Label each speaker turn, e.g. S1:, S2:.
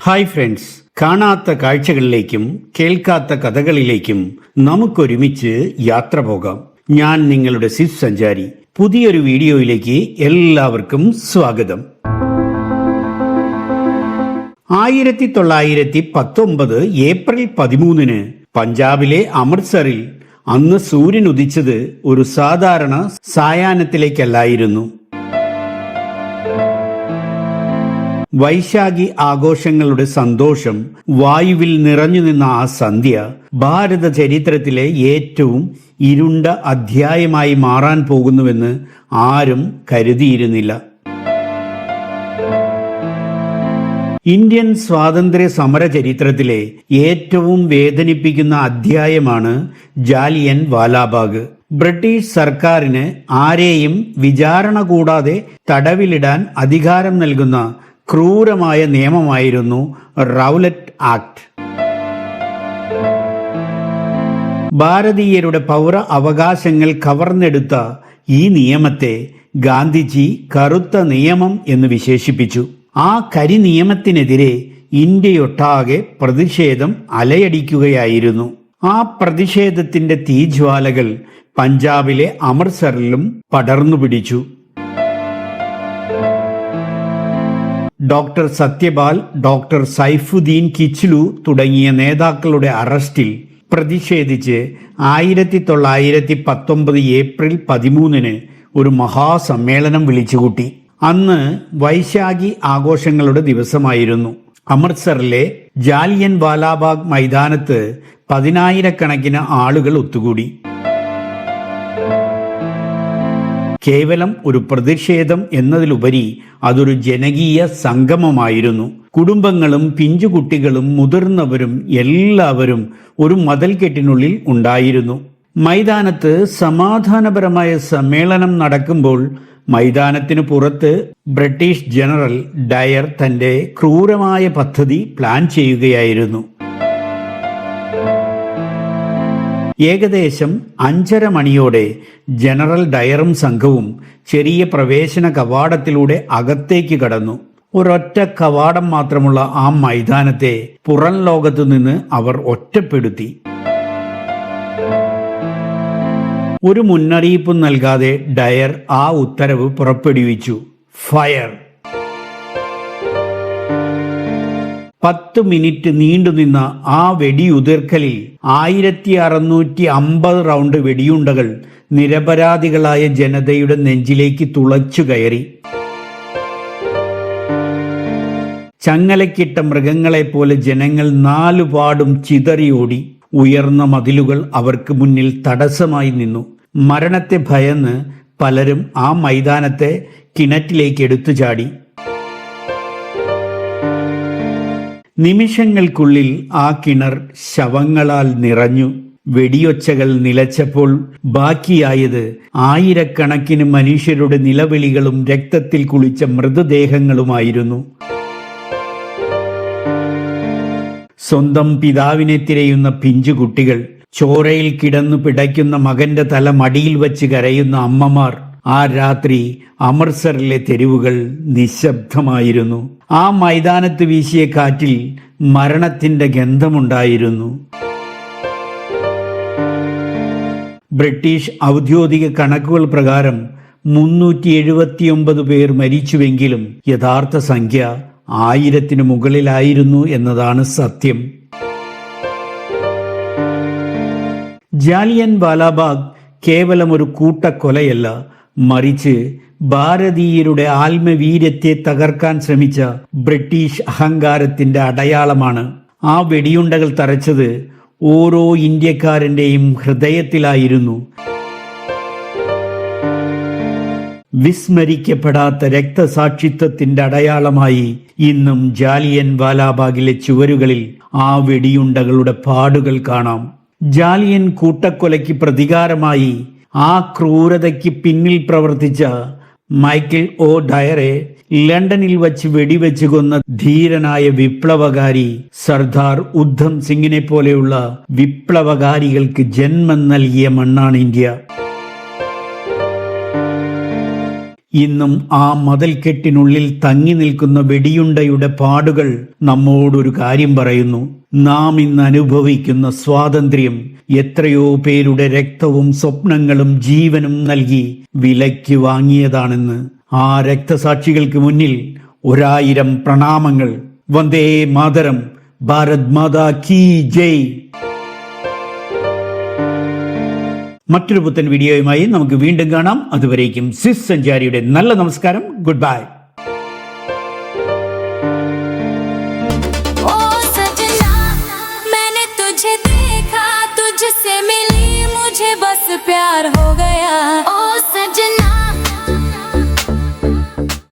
S1: Hi friends, കാണാത്ത കാഴ്ചകളിലേക്കും കേൾക്കാത്ത കഥകളിലേക്കും നമുക്കൊരുമിച്ച് യാത്ര പോകാം. ഞാൻ നിങ്ങളുടെ സിസ് സഞ്ചാരി. പുതിയൊരു വീഡിയോയിലേക്ക് എല്ലാവർക്കും സ്വാഗതം. 1919 ഏപ്രിൽ 13 പഞ്ചാബിലെ അമൃത്സറിൽ അന്ന് സൂര്യൻ ഉദിച്ചത് ഒരു സാധാരണ സായാഹ്നത്തിലേക്കല്ലായിരുന്നു. വൈശാഖി ആഘോഷങ്ങളുടെ സന്തോഷം വായുവിൽ നിറഞ്ഞു നിന്ന ആ സന്ധ്യ ഭാരത ചരിത്രത്തിലെ ഏറ്റവും ഇരുണ്ട അധ്യായമായി മാറാൻ പോകുന്നുവെന്ന് ആരും കരുതിയിരുന്നില്ല. ഇന്ത്യൻ സ്വാതന്ത്ര്യ സമര ചരിത്രത്തിലെ ഏറ്റവും വേദനിപ്പിക്കുന്ന അധ്യായമാണ് ജാലിയൻ വാലാബാഗ്. ബ്രിട്ടീഷ് സർക്കാരിന് ആരെയും വിചാരണ കൂടാതെ തടവിലിടാൻ അധികാരം നൽകുന്ന ക്രൂരമായ നിയമമായിരുന്നു റൗലറ്റ് ആക്ട്. ഭാരതീയരുടെ പൗര അവകാശങ്ങൾ കവർന്നെടുത്ത ഈ നിയമത്തെ ഗാന്ധിജി കറുത്ത നിയമം എന്ന് വിശേഷിപ്പിച്ചു. ആ കരി നിയമത്തിനെതിരെ ഇന്ത്യയൊട്ടാകെ പ്രതിഷേധം അലയടിക്കുകയായിരുന്നു. ആ പ്രതിഷേധത്തിന്റെ തീജ്വാലകൾ പഞ്ചാബിലെ അമൃത്സറിലും പടർന്നു പിടിച്ചു. ഡോക്ടർ സത്യപാൽ, ഡോക്ടർ സൈഫുദ്ദീൻ കിച്ലു തുടങ്ങിയ നേതാക്കളുടെ അറസ്റ്റിൽ പ്രതിഷേധിച്ച് 1919 ഏപ്രിൽ 13 ഒരു മഹാസമ്മേളനം വിളിച്ചുകൂട്ടി. അന്ന് വൈശാഖി ആഘോഷങ്ങളുടെ ദിവസമായിരുന്നു. അമൃത്സറിലെ ജാലിയൻ വാലാബാഗ് മൈതാനത്ത് 10,000-കണക്കിന് ആളുകൾ ഒത്തുകൂടി. കേവലം ഒരു പ്രതിഷേധം എന്നതിലുപരി അതൊരു ജനകീയ സംഗമമായിരുന്നു. കുടുംബങ്ങളും പിഞ്ചുകുട്ടികളും മുതിർന്നവരും എല്ലാവരും ഒരു മതിൽക്കെട്ടിനുള്ളിൽ ഉണ്ടായിരുന്നു. മൈതാനത്ത് സമാധാനപരമായ സമ്മേളനം നടക്കുമ്പോൾ മൈതാനത്തിന് പുറത്ത് ബ്രിട്ടീഷ് ജനറൽ ഡയർ തന്റെ ക്രൂരമായ പദ്ധതി പ്ലാൻ ചെയ്യുകയായിരുന്നു. ഏകദേശം 5:30 മണിയോടെ ജനറൽ ഡയറും സംഘവും ചെറിയ പ്രവേശന കവാടത്തിലൂടെ അകത്തേക്ക് കടന്നു. ഒരൊറ്റ കവാടം മാത്രമുള്ള ആ മൈതാനത്തെ പുറം ലോകത്തു നിന്ന് അവർ ഒറ്റപ്പെടുത്തി. ഒരു മുന്നറിയിപ്പും നൽകാതെ ഡയർ ആ ഉത്തരവ് പുറപ്പെടുവിച്ചു: ഫയർ. 10 മിനിറ്റ് നീണ്ടുനിന്ന ആ വെടിയുതിർക്കലിൽ 1650 റൗണ്ട് വെടിയുണ്ടകൾ നിരപരാധികളായ ജനതയുടെ നെഞ്ചിലേക്ക് തുളച്ചു കയറി. ചങ്ങലക്കിട്ട മൃഗങ്ങളെപ്പോലെ ജനങ്ങൾ നാലുപാടും ചിതറിയോടി. ഉയർന്ന മതിലുകൾ അവർക്ക് മുന്നിൽ തടസ്സമായി നിന്നു. മരണത്തെ ഭയന്ന് പലരും ആ മൈതാനത്തെ കിണറ്റിലേക്ക് എടുത്തു ചാടി. നിമിഷങ്ങൾക്കുള്ളിൽ ആ കിണർ ശവങ്ങളാൽ നിറഞ്ഞു. വെടിയൊച്ചകൾ നിലച്ചപ്പോൾ ബാക്കിയായത് ആയിരക്കണക്കിന് മനുഷ്യരുടെ നിലവിളികളും രക്തത്തിൽ കുളിച്ച മൃതദേഹങ്ങളുമായിരുന്നു. സ്വന്തം പിതാവിനെ തിരയുന്ന പിഞ്ചുകുട്ടികൾ, ചോരയിൽ കിടന്നു പിടയ്ക്കുന്ന മകന്റെ തല മടിയിൽ വച്ച് കരയുന്ന അമ്മമാർ. ആ രാത്രി അമൃത്സറിലെ തെരുവുകൾ നിശബ്ദമായിരുന്നു. ആ മൈതാനത്ത് വീശിയ കാറ്റിൽ മരണത്തിന്റെ ഗന്ധമുണ്ടായിരുന്നു. ബ്രിട്ടീഷ് ഔദ്യോഗിക കണക്കുകൾ പ്രകാരം 379 പേർ മരിച്ചുവെങ്കിലും യഥാർത്ഥ സംഖ്യ 1000-ന് മുകളിലായിരുന്നു എന്നതാണ് സത്യം. ജാലിയൻ വാലാബാഗ് കേവലം ഒരു കൂട്ടക്കൊലയല്ല, മറിച്ച് ഭാരതീയരുടെ ആത്മവീര്യത്തെ തകർക്കാൻ ശ്രമിച്ച ബ്രിട്ടീഷ് അഹങ്കാരത്തിന്റെ അടയാളമാണ്. ആ വെടിയുണ്ടകൾ തറച്ചത് ഓരോ ഇന്ത്യക്കാരന്റെയും ഹൃദയത്തിലായിരുന്നു. വിസ്മരിക്കപ്പെടാത്ത രക്തസാക്ഷിത്വത്തിന്റെ അടയാളമായി ഇന്നും ജാലിയൻ വാലാബാഗിലെ ചുവരുകളിൽ ആ വെടിയുണ്ടകളുടെ പാടുകൾ കാണാം. ജാലിയൻ കൂട്ടക്കൊലയ്ക്ക് പ്രതികാരമായി ആ ക്രൂരതയ്ക്ക് പിന്നിൽ പ്രവർത്തിച്ച മൈക്കിൾ ഒ ഡയറെ ലണ്ടനിൽ വച്ച് വെടിവെച്ച് കൊന്ന ധീരനായ വിപ്ലവകാരി സർദാർ ഉദ്ധം സിംഗിനെ പോലെയുള്ള വിപ്ലവകാരികൾക്ക് ജന്മം നൽകിയ മണ്ണാണ് ഇന്ത്യ. ഇന്നും ആ മതിൽക്കെട്ടിനുള്ളിൽ തങ്ങി നിൽക്കുന്ന വെടിയുണ്ടയുടെ പാടുകൾ നമ്മോടൊരു കാര്യം പറയുന്നു. നാം ഇന്ന് അനുഭവിക്കുന്ന സ്വാതന്ത്ര്യം എത്രയോ പേരുടെ രക്തവും സ്വപ്നങ്ങളും ജീവനും നൽകി വിലയ്ക്ക് വാങ്ങിയതാണെന്ന്. ആ രക്തസാക്ഷികൾക്ക് മുന്നിൽ 1000 പ്രണാമങ്ങൾ. വന്ദേ മാതരം. ഭാരത് മാതാ കീ ജയ്. മറ്റൊരു പുത്തൻ വീഡിയോയുമായി നമുക്ക് വീണ്ടും കാണാം. അതുവരേക്കും സ്വിസ് സഞ്ചാരിയുടെ നല്ല നമസ്കാരം. Good bye.